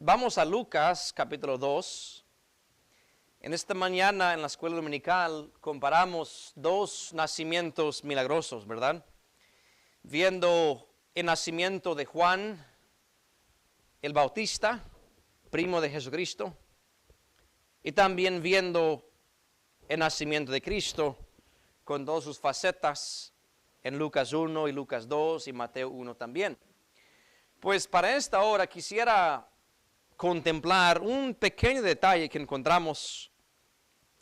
Vamos a Lucas capítulo 2. En esta mañana en la escuela dominical comparamos dos nacimientos milagrosos, ¿verdad? Viendo el nacimiento de Juan el Bautista, primo de Jesucristo, y también viendo el nacimiento de Cristo con todas sus facetas en Lucas 1 y Lucas 2 y Mateo 1 también. Pues para esta hora quisiera contemplar un pequeño detalle que encontramos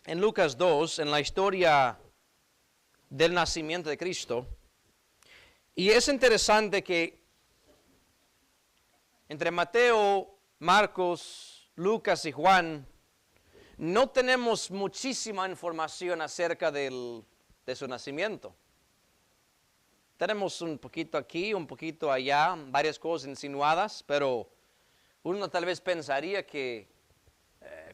en Lucas 2, en la historia del nacimiento de Cristo. Y es interesante que entre Mateo, Marcos, Lucas y Juan no tenemos muchísima información acerca de su nacimiento. Tenemos un poquito aquí, un poquito allá, varias cosas insinuadas, pero uno tal vez pensaría que,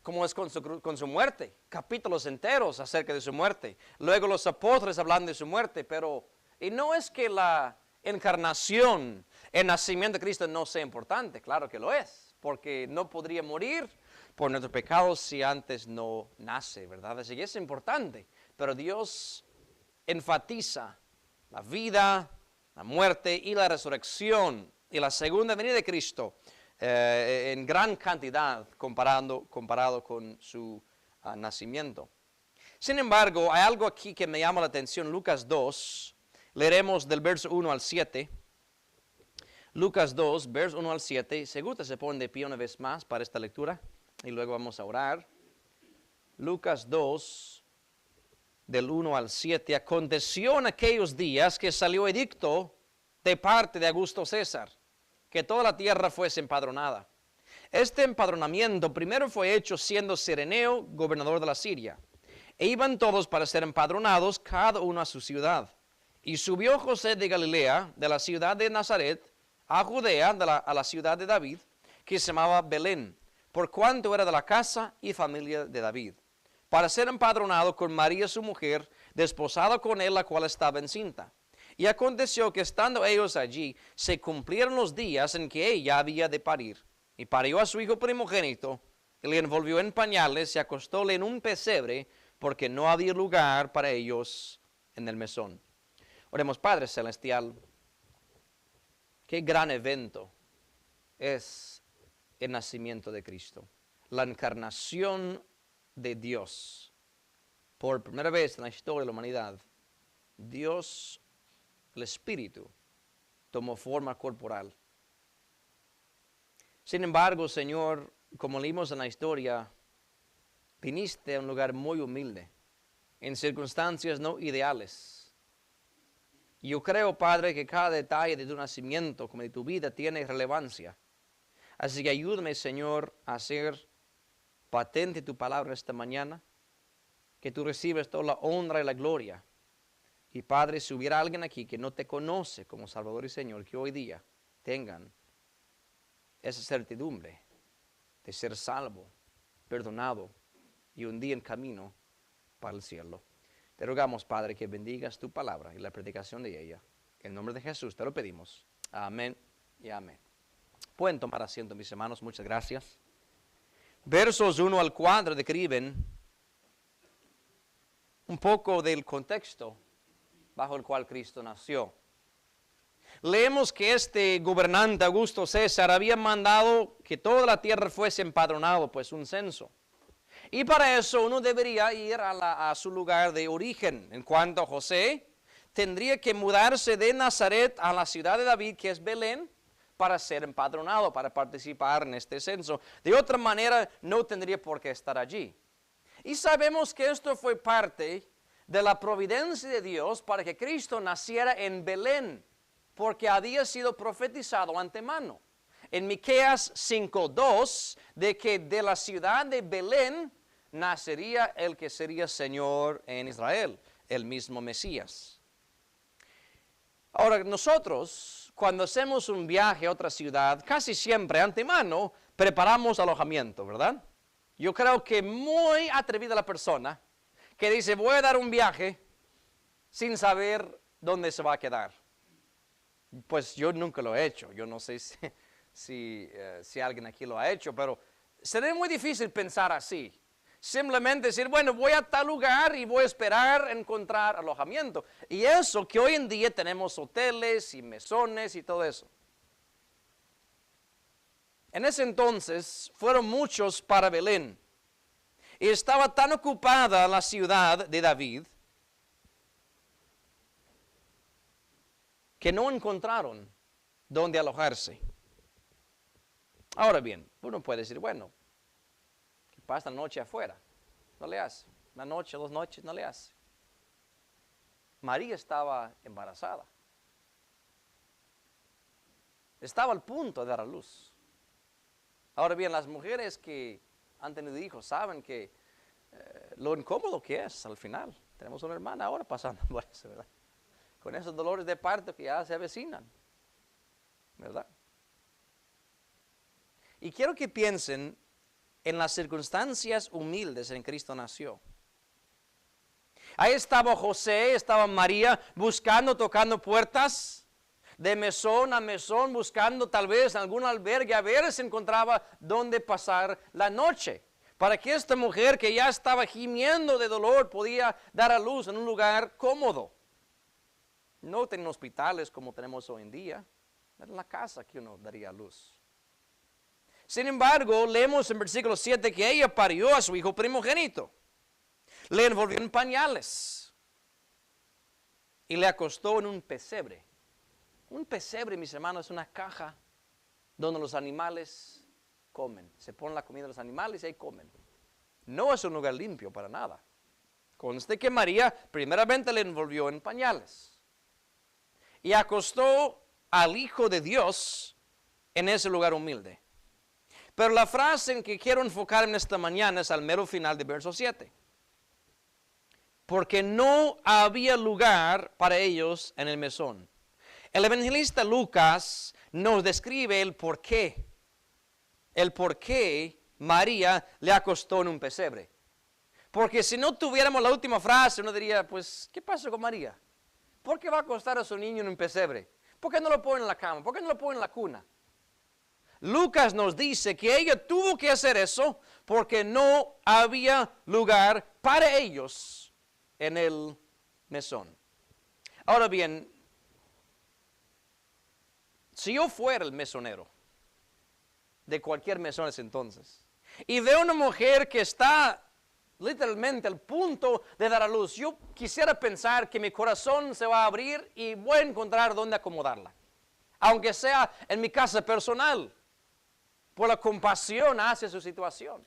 ¿cómo es con su muerte? Capítulos enteros acerca de su muerte. Luego los apóstoles hablan de su muerte, pero y no es que la encarnación, el nacimiento de Cristo no sea importante, claro que lo es, porque no podría morir por nuestros pecados si antes no nace, ¿verdad? Así que es importante, pero Dios enfatiza la vida, la muerte y la resurrección y la segunda venida de Cristo en gran cantidad comparado con su nacimiento. Sin embargo, hay algo aquí que me llama la atención. Lucas 2, leeremos del verso 1 al 7. Lucas 2, verso 1 al 7. Si gusta, se ponen de pie una vez más para esta lectura y luego vamos a orar. Lucas 2, del 1 al 7. Aconteció en aquellos días que salió edicto de parte de Augusto César, que toda la tierra fuese empadronada. Este empadronamiento primero fue hecho siendo Cireneo gobernador de la Siria. E iban todos para ser empadronados, cada uno a su ciudad. Y subió José de Galilea, de la ciudad de Nazaret, a Judea, a la ciudad de David, que se llamaba Belén, por cuanto era de la casa y familia de David, para ser empadronado con María su mujer, desposado con él, la cual estaba encinta. Y aconteció que estando ellos allí, se cumplieron los días en que ella había de parir. Y parió a su hijo primogénito, y le envolvió en pañales y acostóle en un pesebre, porque no había lugar para ellos en el mesón. Oremos. Padre Celestial, qué gran evento es el nacimiento de Cristo, la encarnación de Dios. Por primera vez en la historia de la humanidad, Dios, el Espíritu, tomó forma corporal. Sin embargo, Señor, como leímos en la historia, viniste a un lugar muy humilde, en circunstancias no ideales. Y yo creo, Padre, que cada detalle de tu nacimiento, como de tu vida, tiene relevancia. Así que ayúdame, Señor, a hacer patente tu palabra esta mañana, que tú recibes toda la honra y la gloria. Y Padre, si hubiera alguien aquí que no te conoce como Salvador y Señor, que hoy día tengan esa certidumbre de ser salvo, perdonado y un día en camino para el cielo. Te rogamos, Padre, que bendigas tu palabra y la predicación de ella. En el nombre de Jesús te lo pedimos. Amén y amén. Pueden tomar asiento, mis hermanos. Muchas gracias. Versos 1 al 4 describen un poco del contexto bajo el cual Cristo nació. Leemos que este gobernante Augusto César había mandado que toda la tierra fuese empadronado, pues un censo. Y para eso uno debería ir a su lugar de origen. En cuanto a José, tendría que mudarse de Nazaret a la ciudad de David, que es Belén, para ser empadronado, para participar en este censo. De otra manera, no tendría por qué estar allí. Y sabemos que esto fue parte de la providencia de Dios para que Cristo naciera en Belén, porque había sido profetizado antemano. En Miqueas 5:2, de que de la ciudad de Belén nacería el que sería Señor en Israel, el mismo Mesías. Ahora, nosotros, cuando hacemos un viaje a otra ciudad, casi siempre antemano preparamos alojamiento, ¿verdad? Yo creo que muy atrevida la persona que dice, voy a dar un viaje sin saber dónde se va a quedar. Pues yo nunca lo he hecho. Yo no sé si alguien aquí lo ha hecho, pero sería muy difícil pensar así. Simplemente decir, bueno, voy a tal lugar y voy a esperar encontrar alojamiento. Y eso que hoy en día tenemos hoteles y mesones y todo eso. En ese entonces fueron muchos para Belén. Y estaba tan ocupada la ciudad de David que no encontraron dónde alojarse. Ahora bien, uno puede decir, bueno, que pasa la noche afuera, no le hace. Una noche, 2 noches, no le hace. María estaba embarazada. Estaba al punto de dar a luz. Ahora bien, las mujeres que han tenido hijos saben que lo incómodo que es al final. Tenemos una hermana ahora pasando por eso, ¿verdad? Con esos dolores de parto que ya se avecinan, ¿verdad? Y quiero que piensen en las circunstancias humildes en que Cristo nació. Ahí estaba José, estaba María buscando, tocando puertas de mesón a mesón, buscando tal vez algún albergue, a ver si encontraba dónde pasar la noche, para que esta mujer que ya estaba gimiendo de dolor podía dar a luz en un lugar cómodo. No en hospitales como tenemos hoy en día, era en la casa que uno daría a luz. Sin embargo, leemos en versículo 7 que ella parió a su hijo primogénito, le envolvió en pañales y le acostó en un pesebre. Un pesebre, mis hermanos, es una caja donde los animales comen. Se pone la comida de los animales y ahí comen. No es un lugar limpio para nada. Conste que María primeramente le envolvió en pañales y acostó al Hijo de Dios en ese lugar humilde. Pero la frase en que quiero enfocarme esta mañana es al mero final de verso 7. Porque no había lugar para ellos en el mesón. El evangelista Lucas nos describe el por qué María le acostó en un pesebre. Porque si no tuviéramos la última frase, uno diría, pues, ¿qué pasó con María? ¿Por qué va a acostar a su niño en un pesebre? ¿Por qué no lo pone en la cama? ¿Por qué no lo pone en la cuna? Lucas nos dice que ella tuvo que hacer eso porque no había lugar para ellos en el mesón. Ahora bien, si yo fuera el mesonero de cualquier mesón ese entonces y veo una mujer que está literalmente al punto de dar a luz, yo quisiera pensar que mi corazón se va a abrir y voy a encontrar dónde acomodarla, aunque sea en mi casa personal, por la compasión hacia su situación.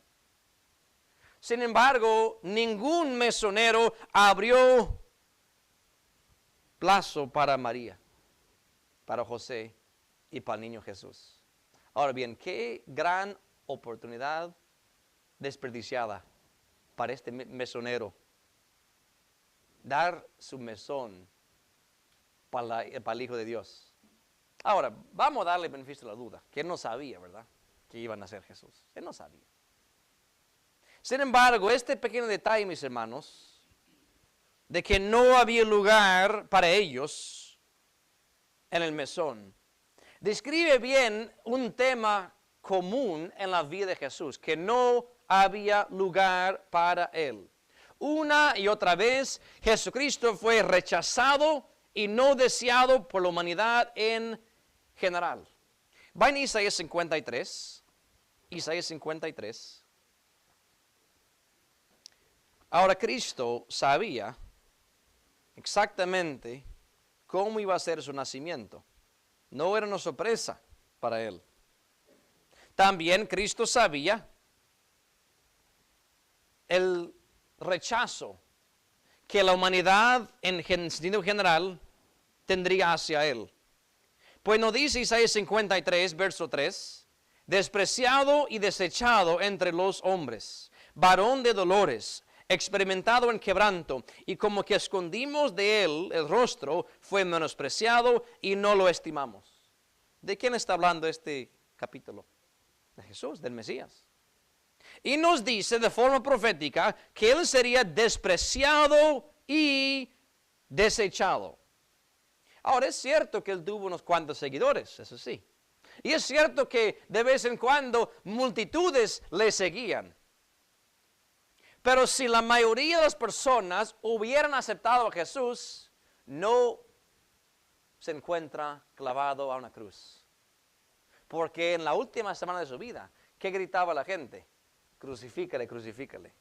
Sin embargo, ningún mesonero abrió plazo para María, para José y para el niño Jesús. Ahora bien, qué gran oportunidad desperdiciada para este mesonero. Dar su mesón para el Hijo de Dios. Ahora, vamos a darle beneficio de la duda, que él no sabía, ¿verdad?, que iban a ser Jesús. Él no sabía. Sin embargo, este pequeño detalle, mis hermanos, de que no había lugar para ellos en el mesón, describe bien un tema común en la vida de Jesús, que no había lugar para él. Una y otra vez, Jesucristo fue rechazado y no deseado por la humanidad en general. Va en Isaías 53. Isaías 53. Ahora Cristo sabía exactamente cómo iba a ser su nacimiento. No era una sorpresa para él. También Cristo sabía el rechazo que la humanidad en sentido general tendría hacia él. Pues nos dice Isaías 53, verso 3, despreciado y desechado entre los hombres, varón de dolores, experimentado en quebranto, y como que escondimos de él el rostro, fue menospreciado y no lo estimamos. ¿De quién está hablando este capítulo? De Jesús, del Mesías. Y nos dice de forma profética que él sería despreciado y desechado. Ahora es cierto que él tuvo unos cuantos seguidores, eso sí. Y es cierto que de vez en cuando multitudes le seguían. Pero si la mayoría de las personas hubieran aceptado a Jesús, no se encuentra clavado a una cruz. Porque en la última semana de su vida, ¿qué gritaba la gente? Crucifícale, crucifícale.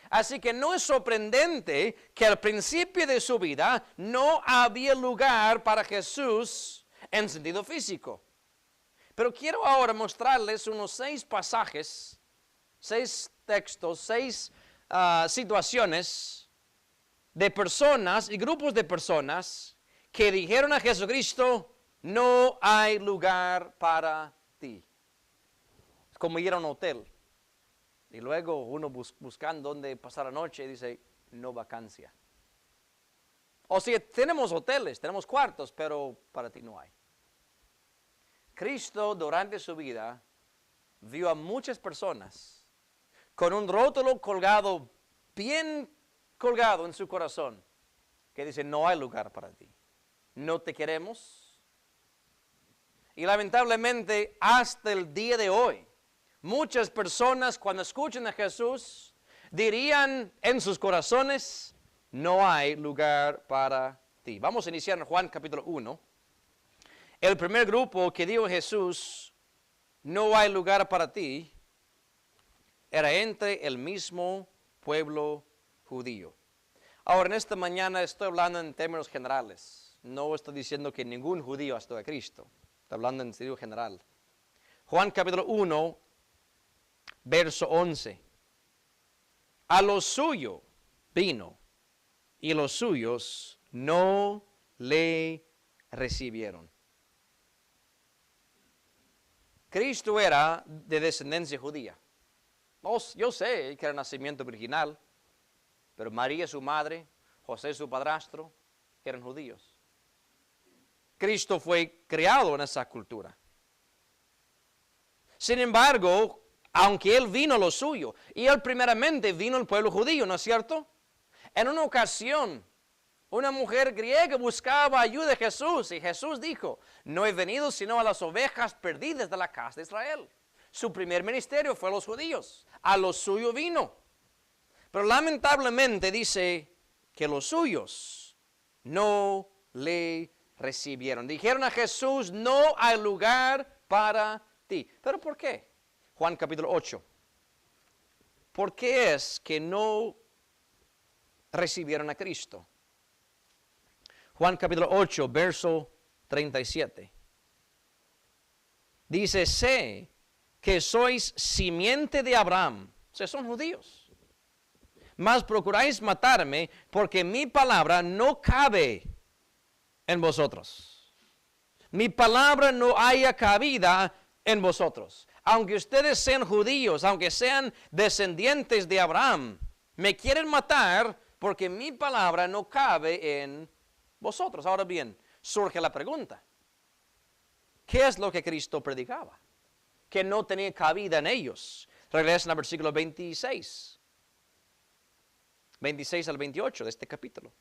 Así que no es sorprendente que al principio de su vida no había lugar para Jesús en sentido físico. Pero quiero ahora mostrarles unos 6 pasajes, 6 textos, 6 situaciones de personas y grupos de personas que dijeron a Jesucristo, no hay lugar para ti. Es como ir a un hotel y luego uno buscando dónde pasar la noche y dice, no vacancia. O sea, tenemos hoteles, tenemos cuartos, pero para ti no hay. Cristo durante su vida vio a muchas personas con un rótulo colgado, bien colgado en su corazón, que dice, no hay lugar para ti, no te queremos. Y lamentablemente hasta el día de hoy, muchas personas cuando escuchan a Jesús, dirían en sus corazones, no hay lugar para ti. Vamos a iniciar en Juan capítulo 1. El primer grupo que dijo Jesús, no hay lugar para ti, era entre el mismo pueblo judío. Ahora, en esta mañana estoy hablando en términos generales. No estoy diciendo que ningún judío aceptó a Cristo. Estoy hablando en sentido general. Juan capítulo 1, verso 11. A lo suyo vino, y los suyos no le recibieron. Cristo era de descendencia judía. Yo sé que era nacimiento virginal, pero María su madre, José su padrastro, eran judíos. Cristo fue criado en esa cultura. Sin embargo, aunque Él vino a lo suyo, y Él primeramente vino al pueblo judío, ¿no es cierto? En una ocasión, una mujer griega buscaba ayuda de Jesús, y Jesús dijo, no he venido sino a las ovejas perdidas de la casa de Israel. Su primer ministerio fue a los judíos, a lo suyo vino. Pero lamentablemente dice que los suyos no le recibieron. Dijeron a Jesús, no hay lugar para ti. ¿Pero por qué? Juan capítulo 8. ¿Por qué es que no recibieron a Cristo? Juan capítulo 8, verso 37. Dice, sé que sois simiente de Abraham. O sea, son judíos. Mas procuráis matarme porque mi palabra no cabe en vosotros. Mi palabra no haya cabida en vosotros. Aunque ustedes sean judíos, aunque sean descendientes de Abraham, me quieren matar porque mi palabra no cabe en vosotros. Ahora bien, surge la pregunta. ¿Qué es lo que Cristo predicaba? Que no tenía cabida en ellos. Regresen al versículo 26. 26 al 28 de este capítulo.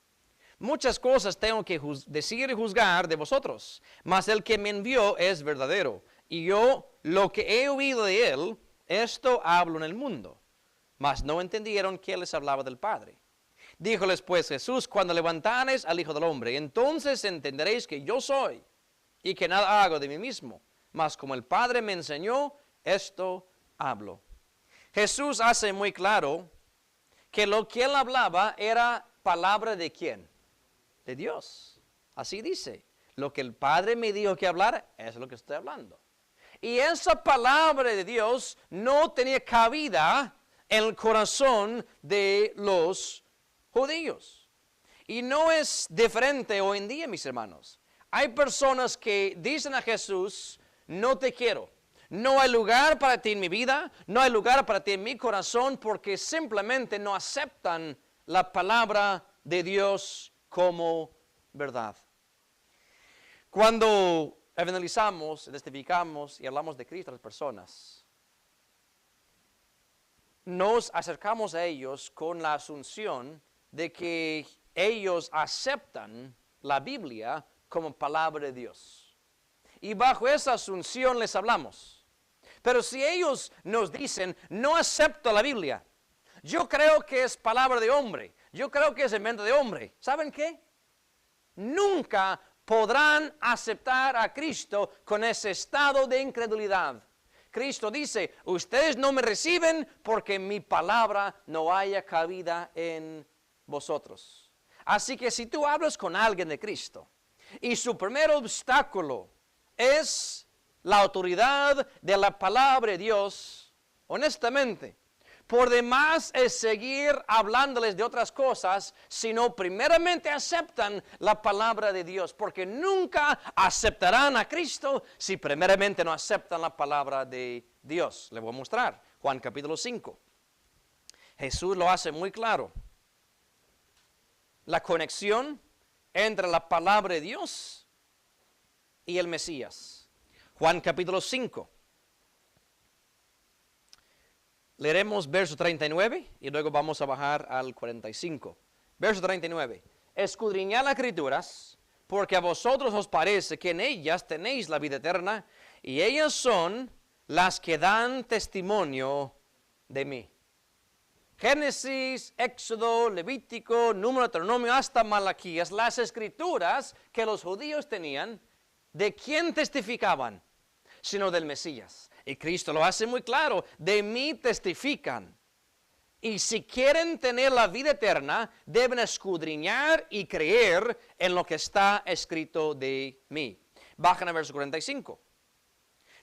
Muchas cosas tengo que decir y juzgar de vosotros, mas el que me envió es verdadero. Y yo lo que he oído de él, esto hablo en el mundo. Mas no entendieron que él les hablaba del Padre. Díjoles pues Jesús, cuando levantareis al Hijo del Hombre, entonces entenderéis que yo soy, y que nada hago de mí mismo. Mas como el Padre me enseñó, esto hablo. Jesús hace muy claro que lo que él hablaba era palabra de ¿quién? De Dios. Así dice, lo que el Padre me dijo que hablar, es lo que estoy hablando. Y esa palabra de Dios no tenía cabida en el corazón de los judíos. Y no es diferente hoy en día, mis hermanos. Hay personas que dicen a Jesús, no te quiero. No hay lugar para ti en mi vida, no hay lugar para ti en mi corazón, porque simplemente no aceptan la palabra de Dios como verdad. Cuando evangelizamos, testificamos y hablamos de Cristo a las personas, nos acercamos a ellos con la asunción de que ellos aceptan la Biblia como palabra de Dios. y bajo esa asunción les hablamos. Pero si ellos nos dicen, no acepto la Biblia, yo creo que es palabra de hombre, yo creo que es invento de hombre, ¿saben qué? Nunca podrán aceptar a Cristo con ese estado de incredulidad. Cristo dice, ustedes no me reciben porque mi palabra no haya cabida en vosotros. Así que si tú hablas con alguien de Cristo y su primer obstáculo es la autoridad de la palabra de Dios, honestamente, por demás es seguir hablándoles de otras cosas, sino primeramente aceptan la palabra de Dios, porque nunca aceptarán a Cristo si primeramente no aceptan la palabra de Dios. Le voy a mostrar, Juan capítulo 5. Jesús lo hace muy claro. La conexión entre la palabra de Dios y el Mesías. Juan capítulo 5. Leeremos verso 39 y luego vamos a bajar al 45. Verso 39. Escudriñad las Escrituras, porque a vosotros os parece que en ellas tenéis la vida eterna, y ellas son las que dan testimonio de mí. Génesis, Éxodo, Levítico, Número, Deuteronomio, hasta Malaquías, las Escrituras que los judíos tenían, ¿de quién testificaban? Sino del Mesías. Y Cristo lo hace muy claro, de mí testifican. Y si quieren tener la vida eterna, deben escudriñar y creer en lo que está escrito de mí. Bajan al verso 45.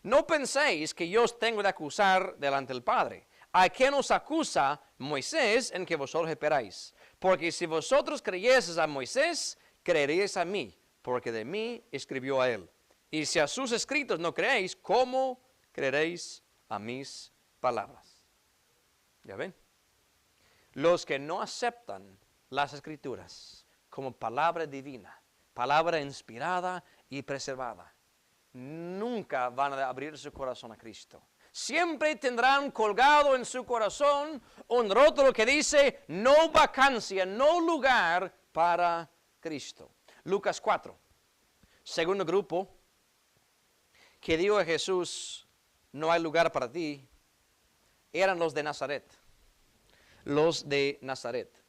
No penséis que yo os tengo de acusar delante del Padre. ¿A quién os acusa Moisés en que vosotros esperáis? Porque si vosotros creyeseis a Moisés, creeréis a mí, porque de mí escribió a él. Y si a sus escritos no creéis, ¿cómo creeréis a mis palabras? ¿Ya ven? Los que no aceptan las Escrituras como palabra divina, palabra inspirada y preservada, nunca van a abrir su corazón a Cristo. Siempre tendrán colgado en su corazón un rótulo que dice, no vacancia, no lugar para Cristo. Lucas 4, segundo grupo, que dijo a Jesús, no hay lugar para ti, eran los de Nazaret. Los de Nazaret.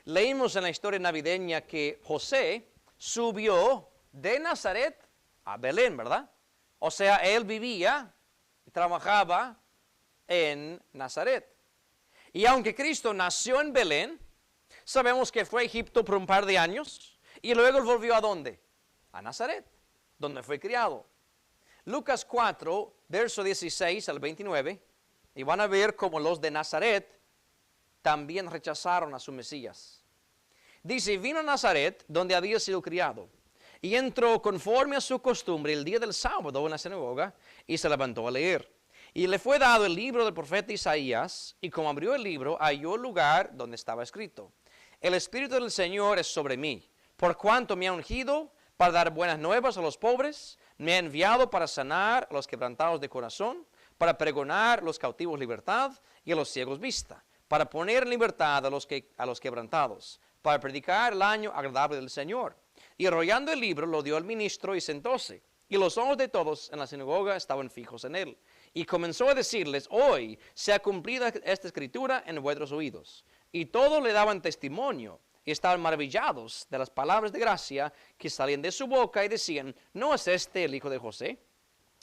Leímos en la historia navideña que José subió de Nazaret a Belén, ¿verdad? O sea, él vivía y trabajaba en Nazaret. Y aunque Cristo nació en Belén, sabemos que fue a Egipto por un par de años y luego volvió ¿a dónde? A Nazaret, donde fue criado. Lucas 4, verso 16 al 29, y van a ver cómo los de Nazaret también rechazaron a su Mesías. Dice, vino a Nazaret, donde había sido criado, y entró conforme a su costumbre el día del sábado en la sinagoga, y se levantó a leer. Y le fue dado el libro del profeta Isaías, y como abrió el libro, halló el lugar donde estaba escrito, el Espíritu del Señor es sobre mí, por cuanto me ha ungido para dar buenas nuevas a los pobres, me ha enviado para sanar a los quebrantados de corazón, para pregonar a los cautivos libertad y a los ciegos vista, para poner en libertad a los quebrantados, para predicar el año agradable del Señor. Y enrollando el libro lo dio al ministro y sentóse. Y los ojos de todos en la sinagoga estaban fijos en él. Y comenzó a decirles, hoy se ha cumplido esta escritura en vuestros oídos. Y todos le daban testimonio y estaban maravillados de las palabras de gracia que salían de su boca y decían, ¿no es este el hijo de José?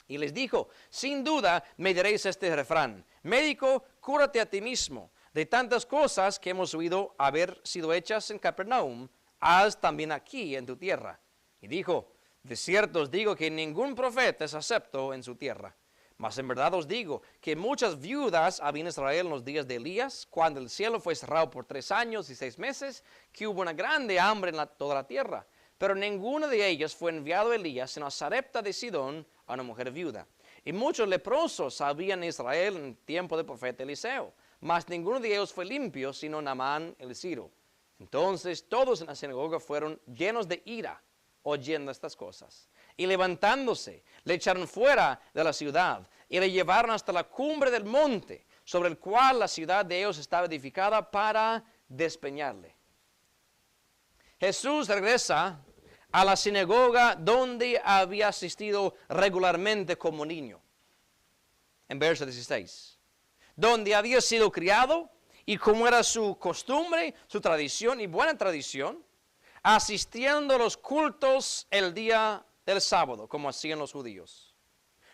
Y les dijo, sin duda me diréis este refrán, médico, cúrate a ti mismo. De tantas cosas que hemos oído haber sido hechas en Capernaum, haz también aquí en tu tierra. Y dijo, de cierto os digo que ningún profeta es acepto en su tierra. Mas en verdad os digo que muchas viudas había en Israel en los días de Elías, cuando el cielo fue cerrado por 3 años y 6 meses, que hubo una grande hambre en toda la tierra. Pero ninguna de ellas fue enviado a Elías, sino a Sarepta de Sidón, a una mujer viuda. Y muchos leprosos había en Israel en tiempo del profeta Eliseo, mas ninguno de ellos fue limpio, sino Naamán el sirio. Entonces todos en la sinagoga fueron llenos de ira, oyendo estas cosas. Y levantándose, le echaron fuera de la ciudad y le llevaron hasta la cumbre del monte, sobre el cual la ciudad de ellos estaba edificada para despeñarle. Jesús regresa a la sinagoga donde había asistido regularmente como niño. En verso 16. Donde había sido criado y como era su costumbre, su tradición y buena tradición, asistiendo a los cultos el día del sábado, como hacían los judíos.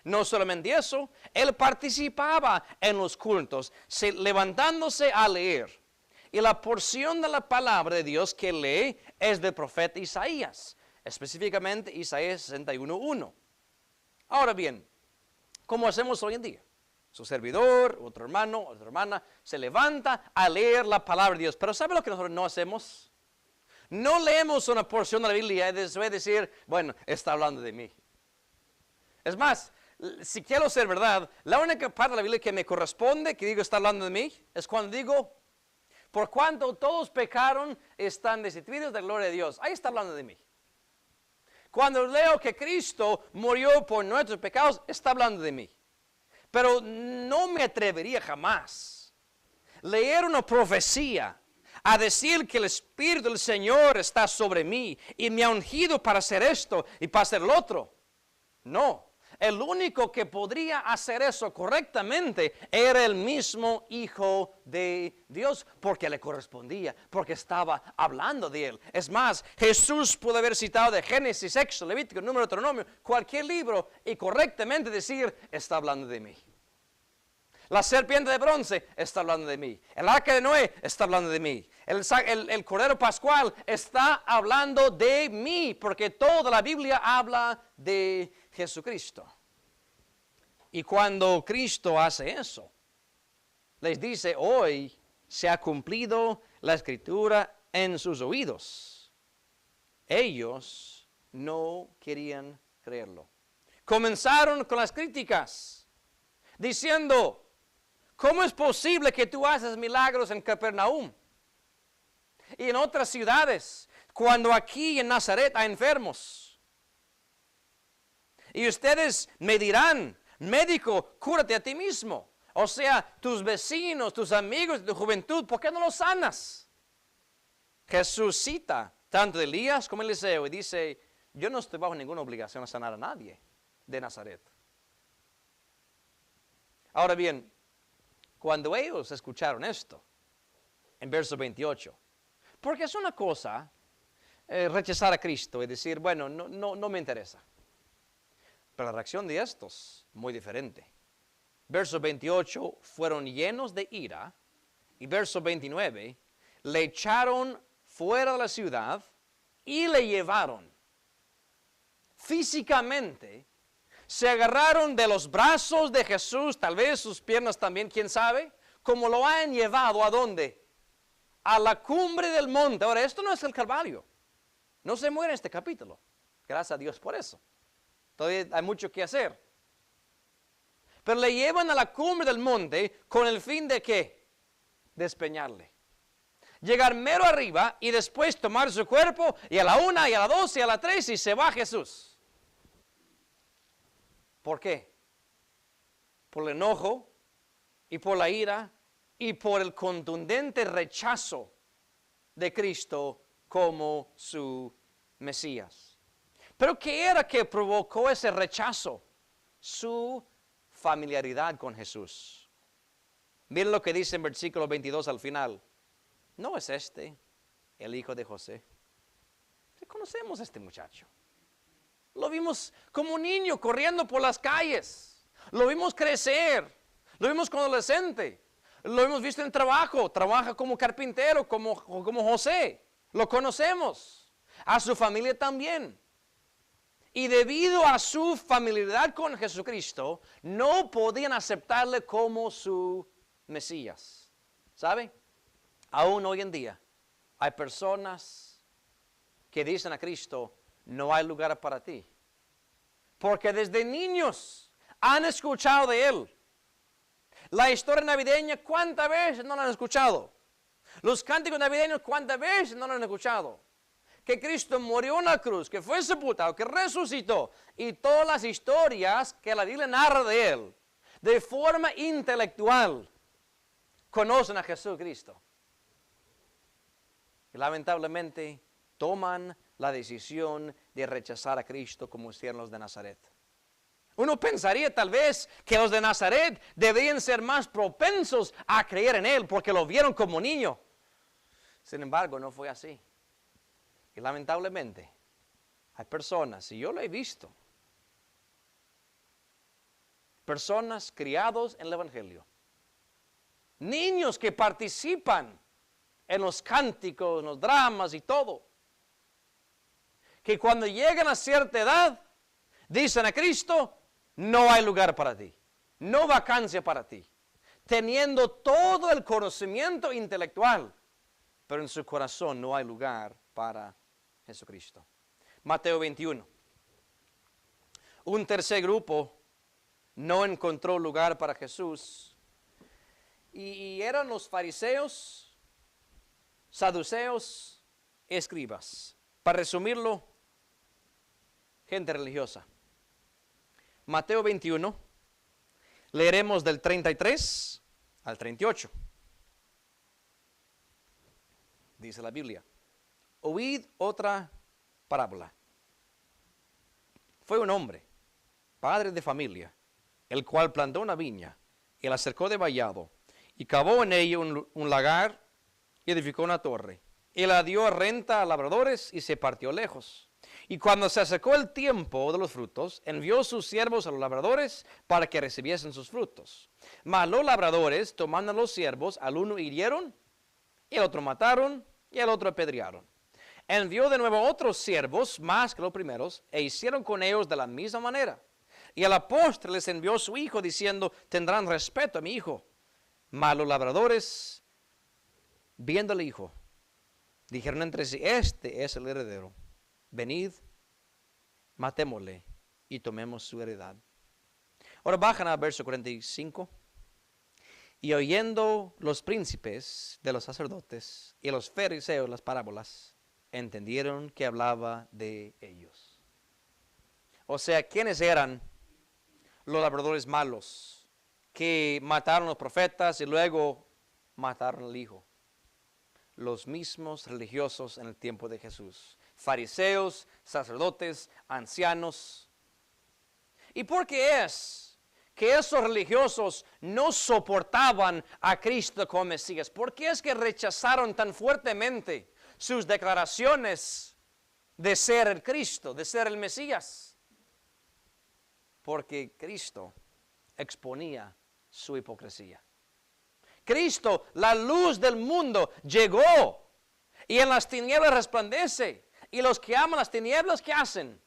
No solamente eso, él participaba en los cultos, levantándose a leer. Y la porción de la palabra de Dios que lee es del profeta Isaías, específicamente Isaías 61:1. Ahora bien, ¿cómo hacemos hoy en día? Su servidor, otro hermano, otra hermana, se levanta a leer la palabra de Dios. Pero ¿sabe lo que nosotros no hacemos? No leemos una porción de la Biblia y después decir, bueno, está hablando de mí. Es más, si quiero ser verdad, la única parte de la Biblia que me corresponde, que digo está hablando de mí, es cuando digo, por cuanto todos pecaron, están destituidos de la gloria de Dios. Ahí está hablando de mí. Cuando leo que Cristo murió por nuestros pecados, está hablando de mí. Pero no me atrevería jamás leer una profecía a decir que el Espíritu del Señor está sobre mí y me ha ungido para hacer esto y para hacer lo otro. No. El único que podría hacer eso correctamente era el mismo Hijo de Dios, porque le correspondía, porque estaba hablando de él. Es más, Jesús pudo haber citado de Génesis, Éxodo, Levítico, Número, Deuteronomio, cualquier libro y correctamente decir, está hablando de mí. La serpiente de bronce está hablando de mí. El arca de Noé está hablando de mí. El Cordero Pascual está hablando de mí, porque toda la Biblia habla de Jesucristo. Y cuando Cristo hace eso, les dice, hoy se ha cumplido la Escritura en sus oídos. Ellos no querían creerlo. Comenzaron con las críticas, diciendo, ¿cómo es posible que tú haces milagros en Capernaum y en otras ciudades, cuando aquí en Nazaret hay enfermos? Y ustedes me dirán, médico, cúrate a ti mismo. O sea, tus vecinos, tus amigos de tu juventud, ¿por qué no los sanas? Jesús cita tanto a Elías como a Eliseo y dice, yo no estoy bajo ninguna obligación a sanar a nadie de Nazaret. Ahora bien, cuando ellos escucharon esto, en verso 28, porque es una cosa rechazar a Cristo y decir, bueno, no me interesa. Pero la reacción de estos, muy diferente. Verso 28, fueron llenos de ira. Y verso 29, le echaron fuera de la ciudad y le llevaron. Físicamente, se agarraron de los brazos de Jesús, tal vez sus piernas también, quién sabe, como lo han llevado ¿a dónde? A la cumbre del monte. Ahora, esto no es el Calvario. No se muere en este capítulo. Gracias a Dios por eso. Todavía hay mucho que hacer. Pero le llevan a la cumbre del monte con el fin de ¿qué? Despeñarle. Llegar mero arriba y después tomar su cuerpo y a la 1 y a la 2 y a la 3 y se va Jesús. ¿Por qué? Por el enojo y por la ira y por el contundente rechazo de Cristo como su Mesías. Pero ¿qué era que provocó ese rechazo? Su familiaridad con Jesús. Miren lo que dice en versículo 22 al final. ¿No es este el hijo de José? Conocemos a este muchacho. Lo vimos como niño corriendo por las calles. Lo vimos crecer. Lo vimos como adolescente. Lo hemos visto en trabajo. Trabaja como carpintero, como José. Lo conocemos. A su familia también. Y debido a su familiaridad con Jesucristo, no podían aceptarle como su Mesías. ¿Sabe? Aún hoy en día hay personas que dicen a Cristo, no hay lugar para ti. Porque desde niños han escuchado de Él. La historia navideña, ¿cuántas veces no la han escuchado? Los cánticos navideños, ¿cuántas veces no lo han escuchado? Que Cristo murió en la cruz, que fue sepultado, que resucitó. Y todas las historias que la Biblia narra de Él, de forma intelectual, conocen a Jesucristo. Y lamentablemente toman la decisión de rechazar a Cristo como hicieron los de Nazaret. Uno pensaría tal vez que los de Nazaret deberían ser más propensos a creer en Él porque lo vieron como niño. Sin embargo, no fue así. Y lamentablemente, hay personas, y yo lo he visto, personas criados en el Evangelio, niños que participan en los cánticos, en los dramas y todo, que cuando llegan a cierta edad, dicen a Cristo, no hay lugar para ti, no vacancia para ti, teniendo todo el conocimiento intelectual, pero en su corazón no hay lugar para Jesucristo. Mateo 21. Un tercer grupo no encontró lugar para Jesús y eran los fariseos, saduceos, escribas. Para resumirlo, gente religiosa. Mateo 21, leeremos del 33 al 38. Dice la Biblia, oíd otra parábola. Fue un hombre, padre de familia, el cual plantó una viña y la cercó de vallado y cavó en ella un lagar y edificó una torre. Y la dio a renta a labradores y se partió lejos. Y cuando se acercó el tiempo de los frutos, envió sus siervos a los labradores para que recibiesen sus frutos. Mas los labradores, tomando a los siervos, al uno hirieron, y al otro mataron, y al otro apedrearon. Envió de nuevo otros siervos, más que los primeros, e hicieron con ellos de la misma manera. Y a la postre les envió su hijo, diciendo, tendrán respeto a mi hijo. Mas los labradores, viendo al hijo, dijeron entre sí, este es el heredero. Venid, matémosle y tomemos su heredad. Ahora bajan al verso 45. Y oyendo los príncipes de los sacerdotes y los fariseos las parábolas, entendieron que hablaba de ellos. O sea, ¿quiénes eran los labradores malos que mataron a los profetas y luego mataron al hijo? Los mismos religiosos en el tiempo de Jesús. Fariseos, sacerdotes, ancianos. ¿Y por qué es que esos religiosos no soportaban a Cristo como Mesías? ¿Por qué es que rechazaron tan fuertemente sus declaraciones de ser el Cristo, de ser el Mesías? Porque Cristo exponía su hipocresía. Cristo, la luz del mundo, llegó y en las tinieblas resplandece. Y los que aman las tinieblas, ¿qué hacen?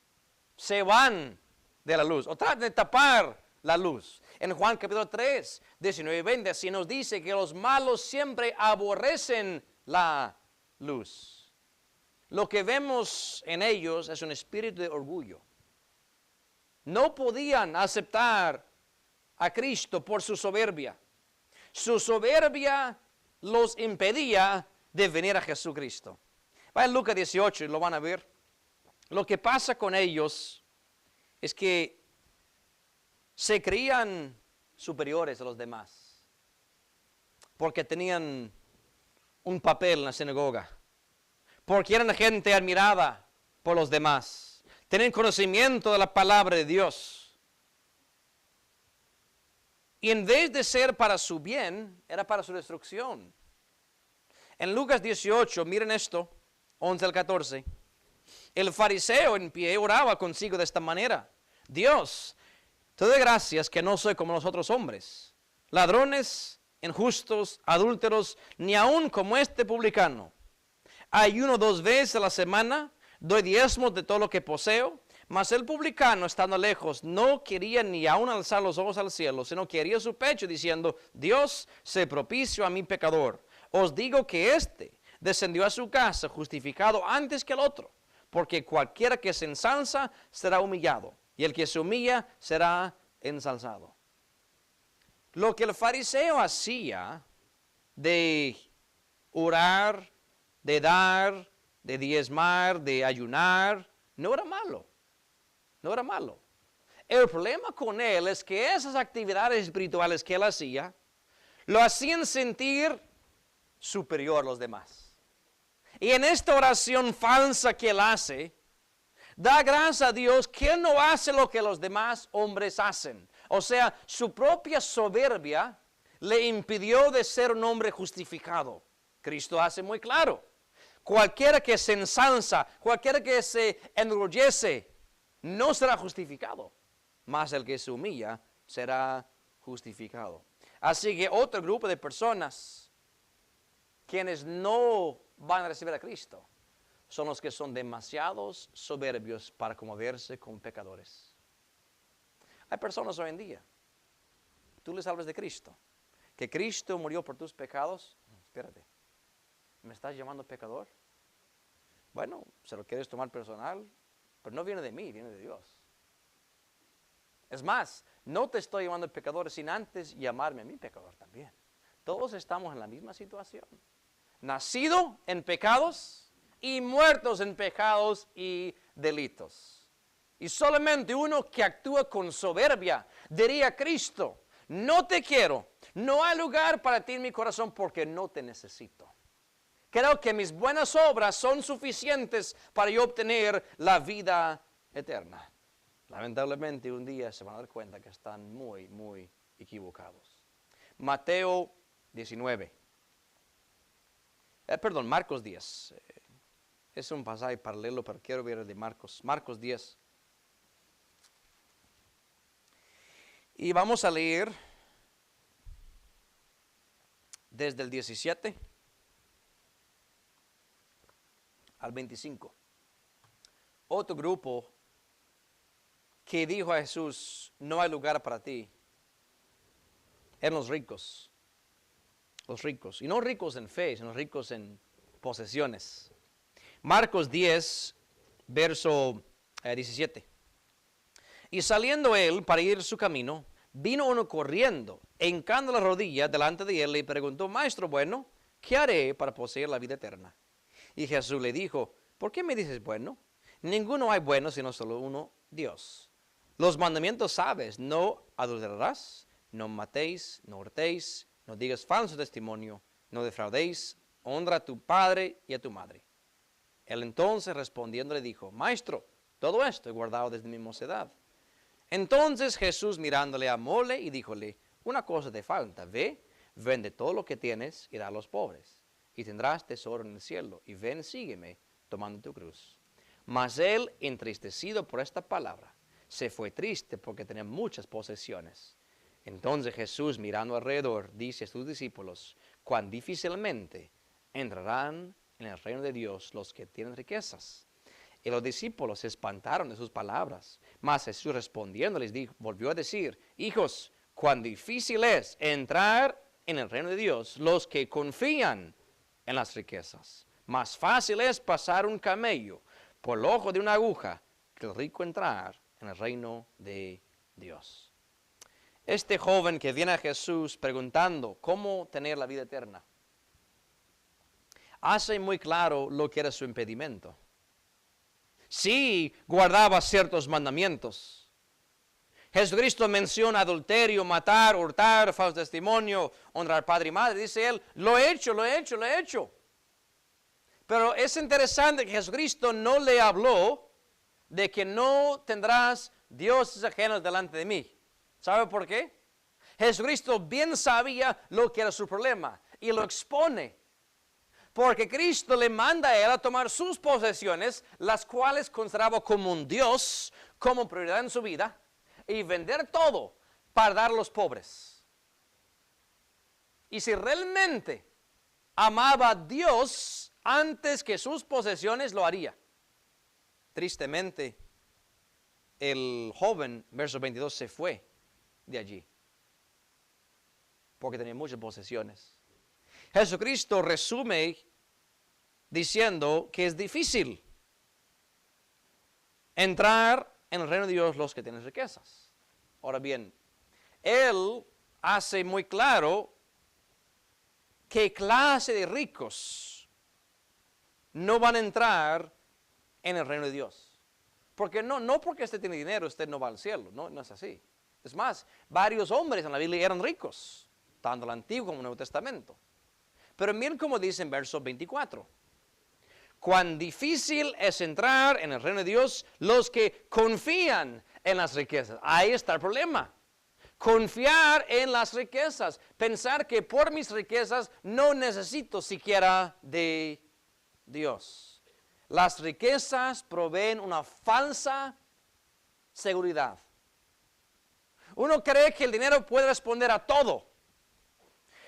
Se van de la luz o tratan de tapar la luz. En Juan capítulo 3, 19 y 20, así nos dice que los malos siempre aborrecen la luz. Lo que vemos en ellos es un espíritu de orgullo. No podían aceptar a Cristo por su soberbia. Su soberbia los impedía de venir a Jesucristo. Vayan a Lucas 18 y lo van a ver. Lo que pasa con ellos es que se creían superiores a los demás, porque tenían un papel en la sinagoga, porque eran gente admirada por los demás, tenían conocimiento de la palabra de Dios. Y en vez de ser para su bien, era para su destrucción. En Lucas 18, miren esto, 11 al 14. El fariseo en pie oraba consigo de esta manera: Dios, te doy gracias que no soy como los otros hombres, ladrones, injustos, adúlteros, ni aun como este publicano. Ayuno 2 veces a la semana, doy diezmos de todo lo que poseo. Mas el publicano, estando lejos, no quería ni aun alzar los ojos al cielo, sino que hería su pecho diciendo: Dios, sé propicio a mi pecador. Os digo que éste descendió a su casa justificado antes que el otro, porque cualquiera que se ensalza será humillado, y el que se humilla será ensalzado. Lo que el fariseo hacía de orar, de dar, de diezmar, de ayunar, no era malo. No era malo. El problema con él es que esas actividades espirituales que él hacía, lo hacían sentir superior a los demás. Y en esta oración falsa que él hace, da gracias a Dios que él no hace lo que los demás hombres hacen. O sea, su propia soberbia le impidió de ser un hombre justificado. Cristo hace muy claro. Cualquiera que se ensalza, cualquiera que se enorgullece, no será justificado. Mas el que se humilla será justificado. Así que otro grupo de personas, quienes no van a recibir a Cristo, son los que son demasiados soberbios para conmoverse con pecadores. Hay personas hoy en día, tú les hablas de Cristo, que Cristo murió por tus pecados. Espérate, ¿me estás llamando pecador? Bueno, se lo quieres tomar personal, pero no viene de mí, viene de Dios. Es más, no te estoy llamando pecador sin antes llamarme a mí pecador también. Todos estamos en la misma situación. Nacido en pecados y muertos en pecados y delitos. Y solamente uno que actúa con soberbia diría a Cristo: no te quiero, no hay lugar para ti en mi corazón porque no te necesito. Creo que mis buenas obras son suficientes para yo obtener la vida eterna. Lamentablemente un día se van a dar cuenta que están muy, muy equivocados. Mateo 19. Marcos 10. Es un pasaje paralelo, pero quiero ver el de Marcos. Marcos 10. Y vamos a leer desde el 17 al 25. Otro grupo que dijo a Jesús: no hay lugar para ti, eran los ricos. Los ricos. Y no ricos en fe, sino ricos en posesiones. Marcos 10, verso 17. Y saliendo él para ir su camino, vino uno corriendo, hincando la rodilla delante de él, y preguntó: Maestro bueno, ¿qué haré para poseer la vida eterna? Y Jesús le dijo: ¿por qué me dices bueno? Ninguno hay bueno sino solo uno, Dios. Los mandamientos sabes: no adulterarás, no matéis, no hurtéis, no digas falso testimonio, no defraudéis, honra a tu padre y a tu madre. Él entonces respondiendo le dijo: Maestro, todo esto he guardado desde mi mocedad. Entonces Jesús mirándole amóle y díjole: una cosa te falta, ve, vende todo lo que tienes y da a los pobres, y tendrás tesoro en el cielo, y ven, sígueme, tomando tu cruz. Mas él, entristecido por esta palabra, se fue triste porque tenía muchas posesiones. Entonces Jesús, mirando alrededor, dice a sus discípulos: cuán difícilmente entrarán en el reino de Dios los que tienen riquezas. Y los discípulos se espantaron de sus palabras. Mas Jesús respondiendo les dijo, volvió a decir: hijos, cuán difícil es entrar en el reino de Dios los que confían en las riquezas. Más fácil es pasar un camello por el ojo de una aguja que el rico entrar en el reino de Dios. Este joven que viene a Jesús preguntando cómo tener la vida eterna, hace muy claro lo que era su impedimento. Sí, guardaba ciertos mandamientos. Jesucristo menciona adulterio, matar, hurtar, falso testimonio, honrar padre y madre. Dice él: lo he hecho. Pero es interesante que Jesucristo no le habló de que no tendrás dioses ajenos delante de mí. ¿Sabe por qué? Jesucristo bien sabía lo que era su problema y lo expone. Porque Cristo le manda a él a tomar sus posesiones, las cuales consideraba como un Dios, como prioridad en su vida, y vender todo para dar a los pobres. Y si realmente amaba a Dios antes que sus posesiones, lo haría. Tristemente, el joven, verso 22, se fue de allí, porque tenía muchas posesiones. Jesucristo resume diciendo que es difícil entrar en el reino de Dios los que tienen riquezas. Ahora bien, Él hace muy claro qué clase de ricos no van a entrar en el reino de Dios. Porque no porque usted tiene dinero, usted no va al cielo. No es así. Es más, varios hombres en la Biblia eran ricos, tanto el Antiguo como el Nuevo Testamento. Pero miren cómo dice en verso 24. cuán difícil es entrar en el reino de Dios los que confían en las riquezas. Ahí está el problema. Confiar en las riquezas. Pensar que por mis riquezas no necesito siquiera de Dios. Las riquezas proveen una falsa seguridad. Uno cree que el dinero puede responder a todo.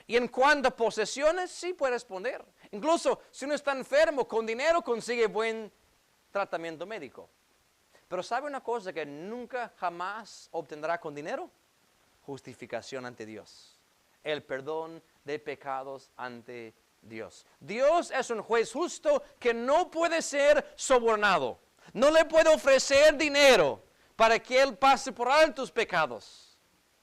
Y en cuanto a posesiones, sí puede responder. Incluso si uno está enfermo, con dinero consigue buen tratamiento médico. Pero ¿sabe una cosa que nunca jamás obtendrá con dinero? Justificación ante Dios. El perdón de pecados ante Dios. Dios es un juez justo que no puede ser sobornado. No le puede ofrecer dinero para que Él pase por alto tus pecados.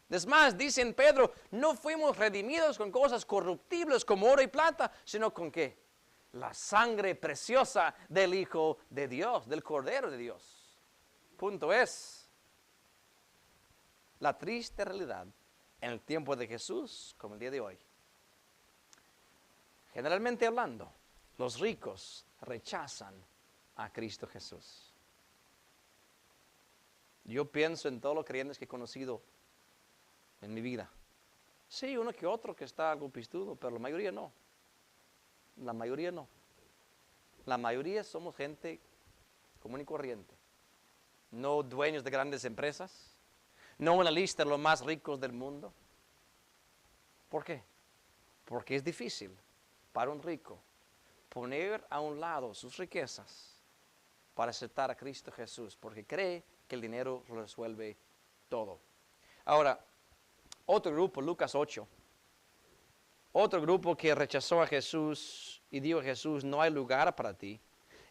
Es más, dice en Pedro, no fuimos redimidos con cosas corruptibles como oro y plata, sino con ¿qué? La sangre preciosa del Hijo de Dios, del Cordero de Dios. Punto es, la triste realidad en el tiempo de Jesús como el día de hoy. Generalmente hablando, los ricos rechazan a Cristo Jesús. Yo pienso en todos los creyentes que he conocido en mi vida. Sí, uno que otro que está algo pistudo, pero la mayoría no. La mayoría no. La mayoría somos gente común y corriente. No dueños de grandes empresas. No en la lista de los más ricos del mundo. ¿Por qué? Porque es difícil para un rico poner a un lado sus riquezas para aceptar a Cristo Jesús, porque cree que el dinero lo resuelve todo. Ahora, otro grupo, Lucas 8, otro grupo que rechazó a Jesús y dijo a Jesús, no hay lugar para ti.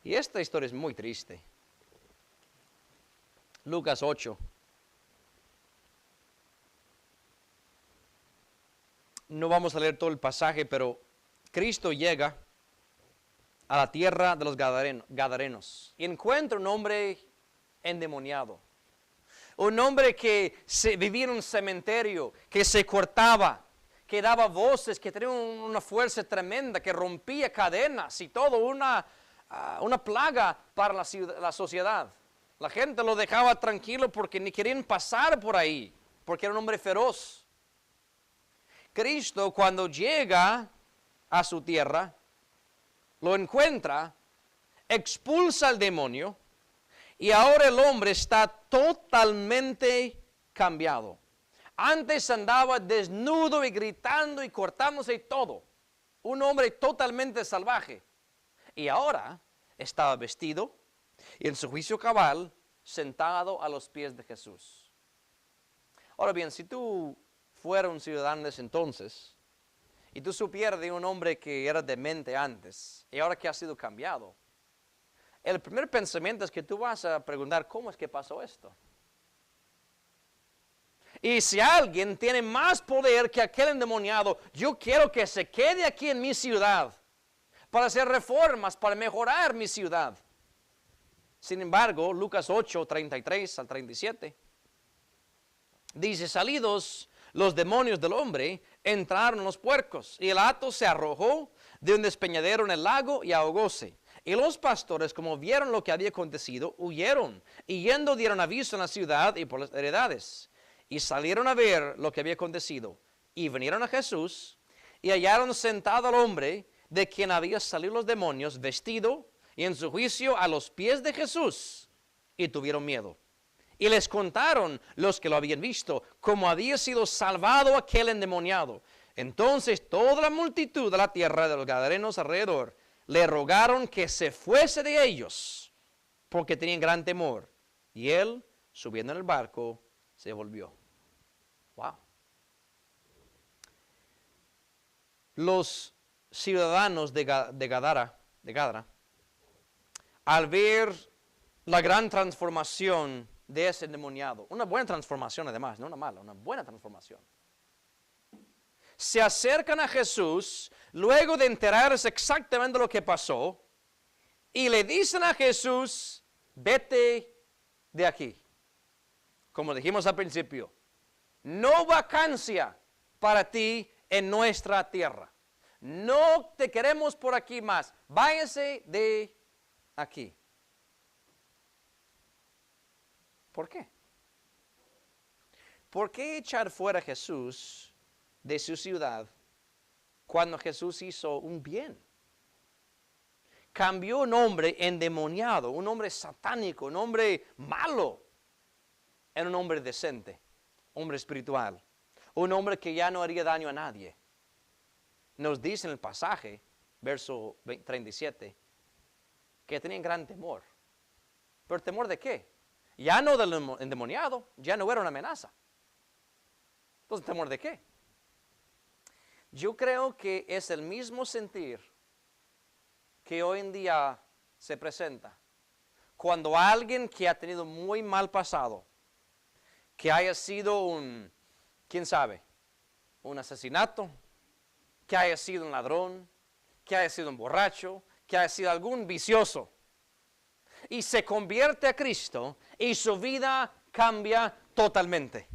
Y esta historia es muy triste. Lucas 8. No vamos a leer todo el pasaje, pero Cristo llega a la tierra de los Gadarenos y encuentra un hombre endemoniado. Un hombre que vivía en un cementerio, que se cortaba, que daba voces, que tenía una fuerza tremenda, que rompía cadenas y todo, una plaga para la sociedad. La gente lo dejaba tranquilo porque ni querían pasar por ahí, porque era un hombre feroz. Cristo, cuando llega a su tierra, lo encuentra, expulsa al demonio, y ahora el hombre está totalmente cambiado. Antes andaba desnudo y gritando y cortándose y todo. Un hombre totalmente salvaje. Y ahora estaba vestido y en su juicio cabal, sentado a los pies de Jesús. Ahora bien, si tú fueras un ciudadano de ese entonces, y tú supieras de un hombre que era demente antes, y ahora que ha sido cambiado, el primer pensamiento es que tú vas a preguntar, ¿cómo es que pasó esto? Y si alguien tiene más poder que aquel endemoniado, yo quiero que se quede aquí en mi ciudad para hacer reformas, para mejorar mi ciudad. Sin embargo, Lucas 8, 33 al 37, dice, salidos los demonios del hombre, entraron los puercos, y el hato se arrojó de un despeñadero en el lago y ahogóse. Y los pastores, como vieron lo que había acontecido, huyeron, y yendo dieron aviso en la ciudad y por las heredades. Y salieron a ver lo que había acontecido, y vinieron a Jesús, y hallaron sentado al hombre de quien había salido los demonios, vestido, y en su juicio a los pies de Jesús, y tuvieron miedo. Y les contaron los que lo habían visto, cómo había sido salvado aquel endemoniado. Entonces toda la multitud de la tierra de los gadarenos alrededor le rogaron que se fuese de ellos, porque tenían gran temor. Y él, subiendo en el barco, se volvió. Wow. Los ciudadanos de Gadara, al ver la gran transformación de ese endemoniado, una buena transformación además, no una mala, una buena transformación, se acercan a Jesús luego de enterarse exactamente lo que pasó y le dicen a Jesús, vete de aquí. Como dijimos al principio, no vacancia para ti en nuestra tierra. No te queremos por aquí más. Váyase de aquí. ¿Por qué? ¿Por qué echar fuera a Jesús de su ciudad cuando Jesús hizo un bien? Cambió un hombre endemoniado, un hombre satánico, un hombre malo, en un hombre decente, hombre espiritual, un hombre que ya no haría daño a nadie. Nos dice en el pasaje, verso 37, que tenían gran temor. ¿Pero temor de qué? Ya no del endemoniado, ya no era una amenaza. Entonces, ¿temor de qué? Yo creo que es el mismo sentir que hoy en día se presenta. Cuando alguien que ha tenido muy mal pasado, que haya sido quién sabe, un asesinato, que haya sido un ladrón, que haya sido un borracho, que haya sido algún vicioso, y se convierte a Cristo y su vida cambia totalmente.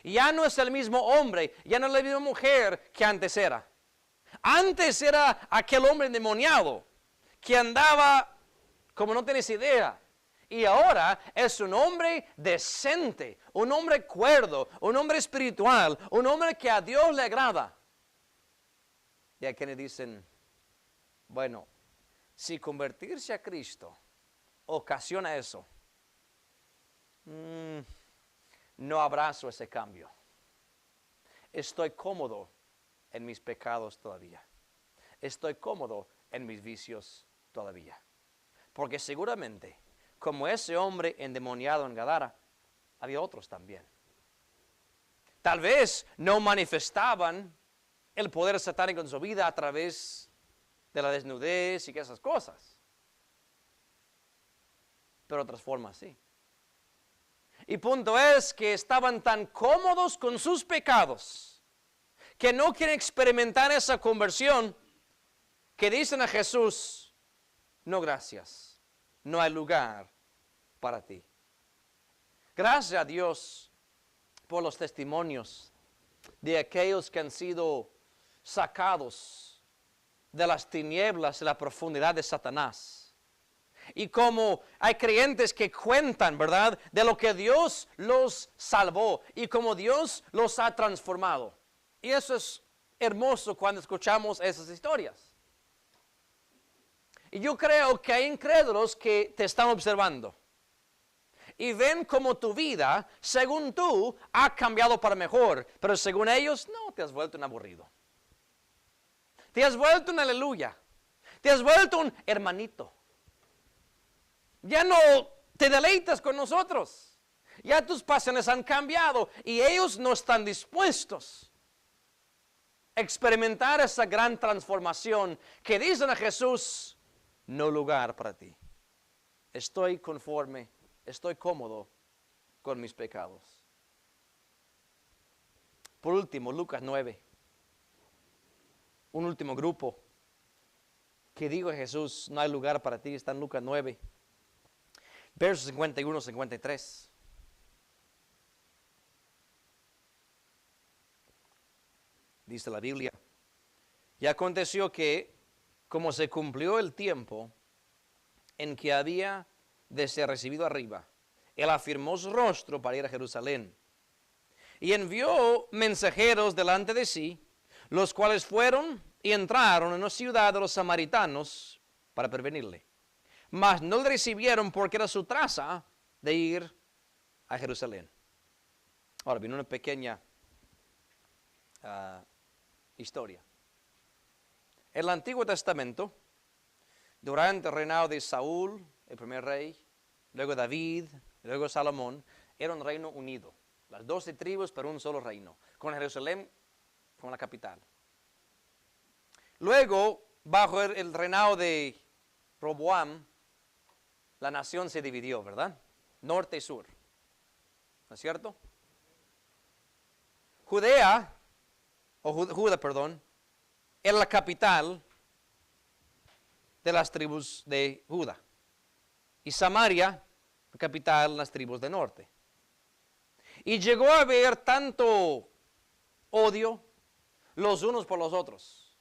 Ya no es el mismo hombre, ya no es la misma mujer que antes era. Antes era aquel hombre endemoniado que andaba como no tienes idea. Y ahora es un hombre decente, un hombre cuerdo, un hombre espiritual, un hombre que a Dios le agrada. Y hay quienes dicen, bueno, si convertirse a Cristo ocasiona eso, no abrazo ese cambio. Estoy cómodo en mis pecados todavía. Estoy cómodo en mis vicios todavía. Porque seguramente, como ese hombre endemoniado en Gadara, había otros también. Tal vez no manifestaban el poder satánico en su vida a través de la desnudez y esas cosas. Pero otras formas sí. Y punto es que estaban tan cómodos con sus pecados que no quieren experimentar esa conversión, que dicen a Jesús, no gracias, no hay lugar para ti. Gracias a Dios por los testimonios de aquellos que han sido sacados de las tinieblas y la profundidad de Satanás. Y como hay creyentes que cuentan, ¿verdad?, de lo que Dios los salvó y cómo Dios los ha transformado. Y eso es hermoso cuando escuchamos esas historias. Y yo creo que hay incrédulos que te están observando y ven como tu vida, según tú, ha cambiado para mejor, pero según ellos, no, te has vuelto un aburrido. Te has vuelto un aleluya. Te has vuelto un hermanito. Ya no te deleitas con nosotros. Ya tus pasiones han cambiado y ellos no están dispuestos a experimentar esa gran transformación que dicen a Jesús, no lugar para ti. Estoy conforme, estoy cómodo con mis pecados. Por último, Lucas 9. Un último grupo que dijo a Jesús, no hay lugar para ti, está en Lucas 9. Versos 51, 53. Dice la Biblia. Y aconteció que, como se cumplió el tiempo en que había de ser recibido arriba, él afirmó su rostro para ir a Jerusalén. Y envió mensajeros delante de sí, los cuales fueron y entraron en la ciudad de los samaritanos para prevenirle. Mas no le recibieron porque era su traza de ir a Jerusalén. Ahora viene una pequeña historia. En el Antiguo Testamento, durante el reinado de Saúl, el primer rey, luego David, luego Salomón, era un reino unido. Las 12 tribus, pero un solo reino, con Jerusalén como la capital. Luego, bajo el reinado de Roboam, la nación se dividió, ¿verdad? Norte y sur. ¿No es cierto? Judá, era la capital de las tribus de Judá. Y Samaria, la capital de las tribus del norte. Y llegó a haber tanto odio los unos por los otros.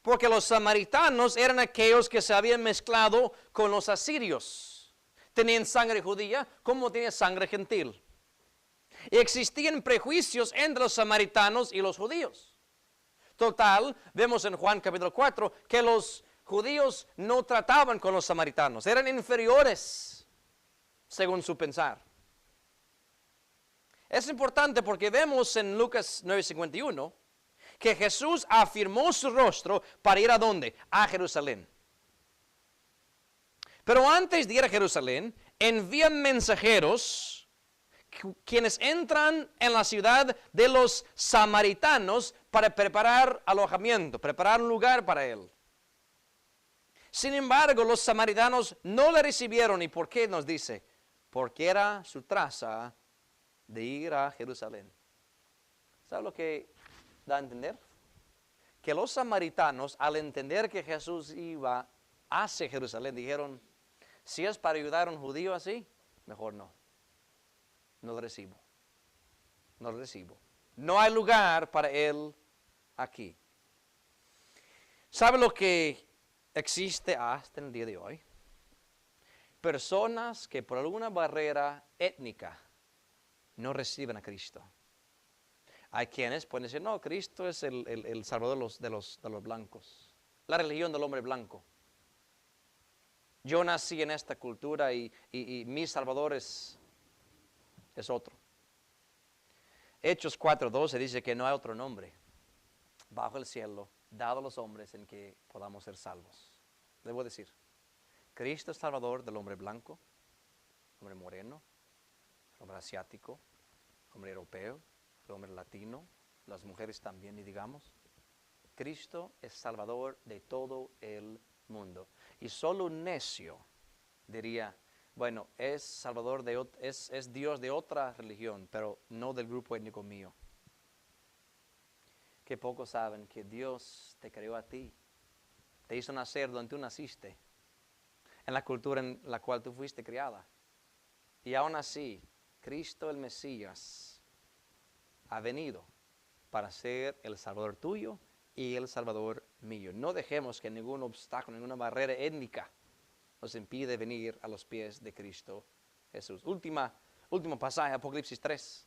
porque los samaritanos eran aquellos que se habían mezclado con los asirios. Tenían sangre judía como tenían sangre gentil. Y existían prejuicios entre los samaritanos y los judíos. Total, vemos en Juan capítulo 4 que los judíos no trataban con los samaritanos, eran inferiores según su pensar. Es importante porque vemos en Lucas 9:51 que Jesús afirmó su rostro para ir ¿a dónde? A Jerusalén. Pero antes de ir a Jerusalén, envían mensajeros quienes entran en la ciudad de los samaritanos para preparar alojamiento, preparar un lugar para él. Sin embargo, los samaritanos no le recibieron. ¿Y por qué nos dice? Porque era su traza de ir a Jerusalén. ¿Sabe lo que da a entender? Que los samaritanos, al entender que Jesús iba hacia Jerusalén, dijeron, si es para ayudar a un judío así, mejor no. No lo recibo. No lo recibo. No hay lugar para él aquí. ¿Sabe lo que existe hasta el día de hoy? Personas que por alguna barrera étnica no reciben a Cristo. Hay quienes pueden decir, no, Cristo es el salvador de los blancos. La religión del hombre blanco. Yo nací en esta cultura y mi salvador es otro. Hechos 4:12 dice que no hay otro nombre bajo el cielo dado a los hombres en que podamos ser salvos. Debo decir, Cristo es salvador del hombre blanco, hombre moreno, hombre asiático, hombre europeo, el hombre latino, las mujeres también, y digamos, Cristo es salvador de todo el mundo. Y solo un necio diría, bueno, es salvador es Dios de otra religión, pero no del grupo étnico mío. Que pocos saben que Dios te creó a ti, te hizo nacer donde tú naciste, en la cultura en la cual tú fuiste criada. Y aún así, Cristo el Mesías ha venido para ser el Salvador tuyo y el Salvador mío. No dejemos que ningún obstáculo, ninguna barrera étnica nos impide venir a los pies de Cristo Jesús. Último pasaje, Apocalipsis 3.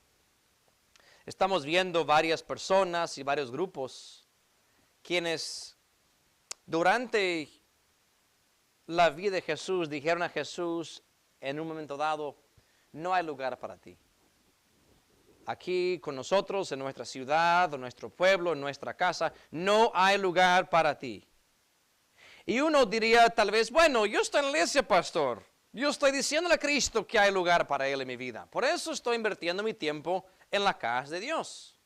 Estamos viendo varias personas y varios grupos quienes durante la vida de Jesús dijeron a Jesús en un momento dado, no hay lugar para ti. Aquí con nosotros, en nuestra ciudad, en nuestro pueblo, en nuestra casa, no hay lugar para ti. Y uno diría tal vez, bueno, yo estoy en la iglesia, pastor. Yo estoy diciéndole a Cristo que hay lugar para Él en mi vida. Por eso estoy invirtiendo mi tiempo en la casa de Dios.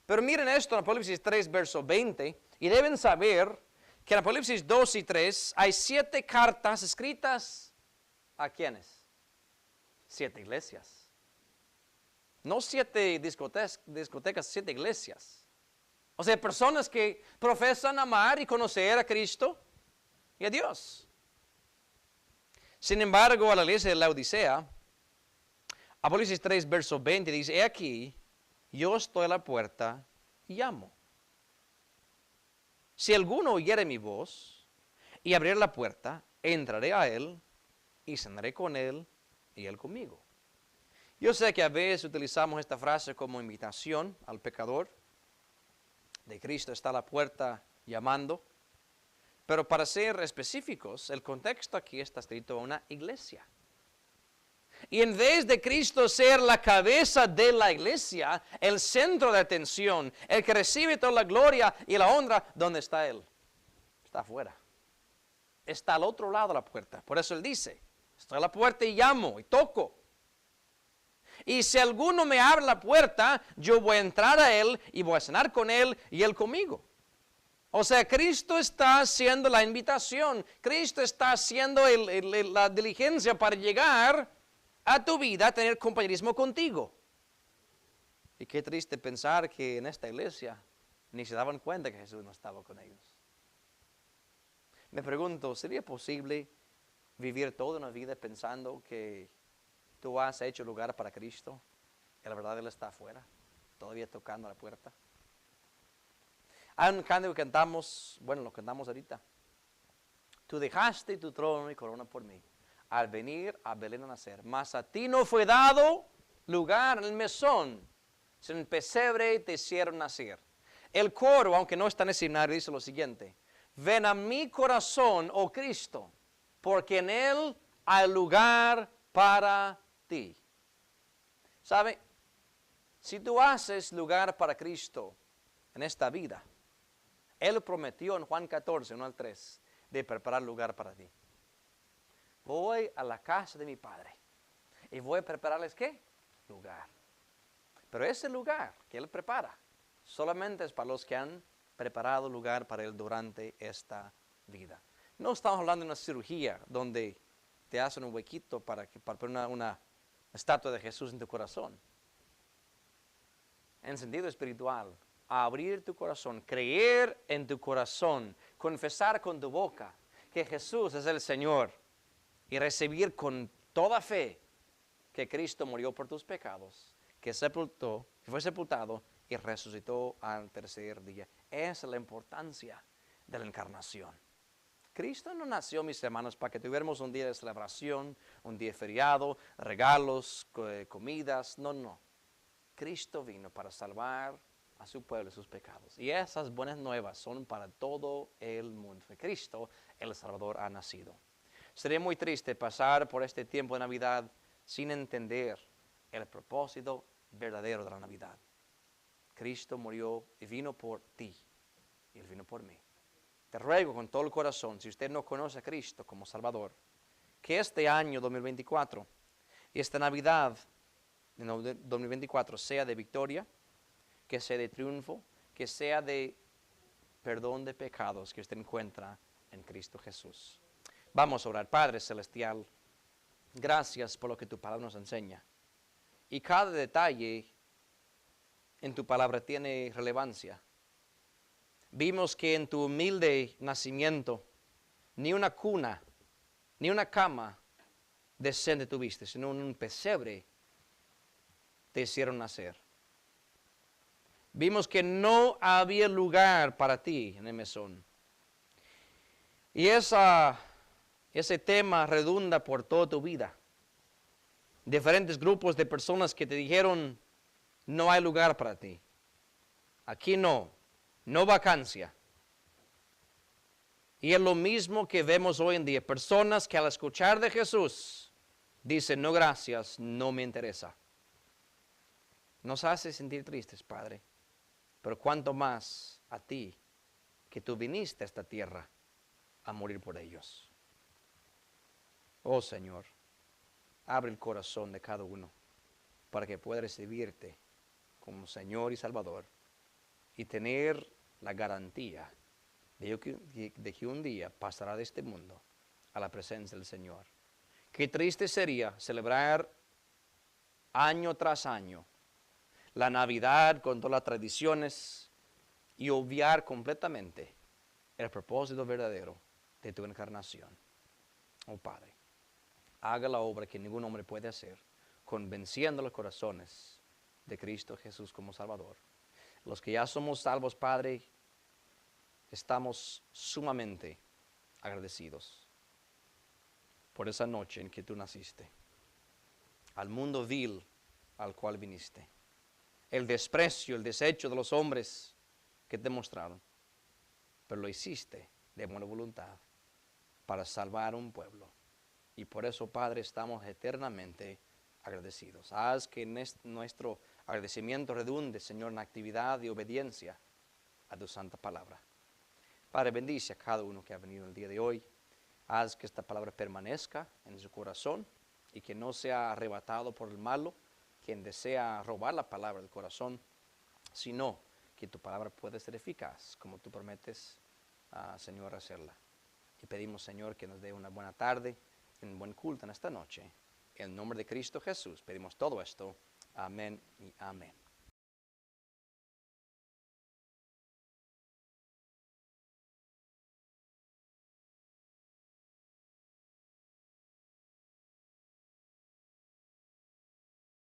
Pero miren esto en Apocalipsis 3, verso 20. Y deben saber que en Apocalipsis 2 y 3 hay 7 cartas escritas. ¿A quiénes? 7 iglesias. No 7 discotecas, 7 iglesias. O sea, personas que profesan amar y conocer a Cristo y a Dios. Sin embargo, a la iglesia de Laodicea, Apocalipsis 3, verso 20 dice, he aquí, yo estoy a la puerta y llamo. Si alguno oyere mi voz y abriere la puerta, entraré a él y cenaré con él y él conmigo. Yo sé que a veces utilizamos esta frase como invitación al pecador. De Cristo está a la puerta llamando. Pero para ser específicos, el contexto aquí está escrito a una iglesia. Y en vez de Cristo ser la cabeza de la iglesia, el centro de atención, el que recibe toda la gloria y la honra, ¿dónde está Él? Está afuera. Está al otro lado de la puerta. Por eso Él dice, estoy a la puerta y llamo y toco. Y si alguno me abre la puerta, yo voy a entrar a Él y voy a cenar con Él y Él conmigo. O sea, Cristo está haciendo la invitación. Cristo está haciendo la diligencia para llegar a tu vida, a tener compañerismo contigo. Y qué triste pensar que en esta iglesia ni se daban cuenta que Jesús no estaba con ellos. Me pregunto, ¿sería posible vivir toda una vida pensando que tú has hecho lugar para Cristo y la verdad Él está afuera, todavía tocando la puerta? Hay un canto que cantamos, bueno, lo cantamos ahorita. Tú dejaste tu trono y corona por mí, al venir a Belén a nacer. Mas a ti no fue dado lugar en el mesón, sino en pesebre te hicieron nacer. El coro, aunque no está en el escenario, dice lo siguiente. Ven a mi corazón, oh Cristo, porque en él hay lugar para ti. ¿Sabe? Si tú haces lugar para Cristo en esta vida, Él prometió en Juan 14, 1 al 3, de preparar lugar para ti. Voy a la casa de mi Padre y voy a prepararles, ¿qué? Lugar. Pero ese lugar que Él prepara solamente es para los que han preparado lugar para Él durante esta vida. No estamos hablando de una cirugía donde te hacen un huequito para poner una estatua de Jesús en tu corazón. En sentido espiritual, abrir tu corazón, creer en tu corazón, confesar con tu boca que Jesús es el Señor y recibir con toda fe que Cristo murió por tus pecados, que fue sepultado y resucitó al tercer día. Esa es la importancia de la encarnación. Cristo no nació, mis hermanos, para que tuviéramos un día de celebración, un día feriado, regalos, comidas. No. Cristo vino para salvar a su pueblo de sus pecados. Y esas buenas nuevas son para todo el mundo. Cristo, el Salvador, ha nacido. Sería muy triste pasar por este tiempo de Navidad sin entender el propósito verdadero de la Navidad. Cristo murió y vino por ti. Y Él vino por mí. Te ruego con todo el corazón, si usted no conoce a Cristo como Salvador, que este año 2024 y esta Navidad en 2024 sea de victoria, que sea de triunfo, que sea de perdón de pecados que usted encuentra en Cristo Jesús. Vamos a orar. Padre Celestial, gracias por lo que tu palabra nos enseña. Y cada detalle en tu palabra tiene relevancia. Vimos que en tu humilde nacimiento, ni una cuna, ni una cama decente tuviste, sino un pesebre te hicieron nacer. Vimos que no había lugar para ti en el mesón. Y ese tema redunda por toda tu vida. Diferentes grupos de personas que te dijeron, no hay lugar para ti. Aquí no vacancia. Y es lo mismo que vemos hoy en día. Personas que al escuchar de Jesús dicen, no gracias, no me interesa. Nos hace sentir tristes, Padre, pero cuánto más a ti, que tú viniste a esta tierra a morir por ellos. Oh Señor, abre el corazón de cada uno para que pueda recibirte como Señor y Salvador y tener la garantía de que un día pasará de este mundo a la presencia del Señor. Qué triste sería celebrar año tras año la Navidad con todas las tradiciones y obviar completamente el propósito verdadero de tu encarnación. Oh Padre, haga la obra que ningún hombre puede hacer, convenciendo los corazones de Cristo Jesús como Salvador. Los que ya somos salvos, Padre, estamos sumamente agradecidos por esa noche en que tú naciste, al mundo vil al cual viniste, el desprecio, el desecho de los hombres que te mostraron, pero lo hiciste de buena voluntad para salvar un pueblo. Y por eso, Padre, estamos eternamente agradecidos. Haz que nuestro agradecimiento redunde, Señor, en actividad y obediencia a tu santa palabra. Padre, bendice a cada uno que ha venido el día de hoy. Haz que esta palabra permanezca en su corazón y que no sea arrebatado por el malo, quien desea robar la palabra del corazón, sino que tu palabra pueda ser eficaz, como tú prometes, Señor, hacerla. Y pedimos, Señor, que nos dé una buena tarde, un buen culto en esta noche. En el nombre de Cristo Jesús pedimos todo esto. Amén y amén.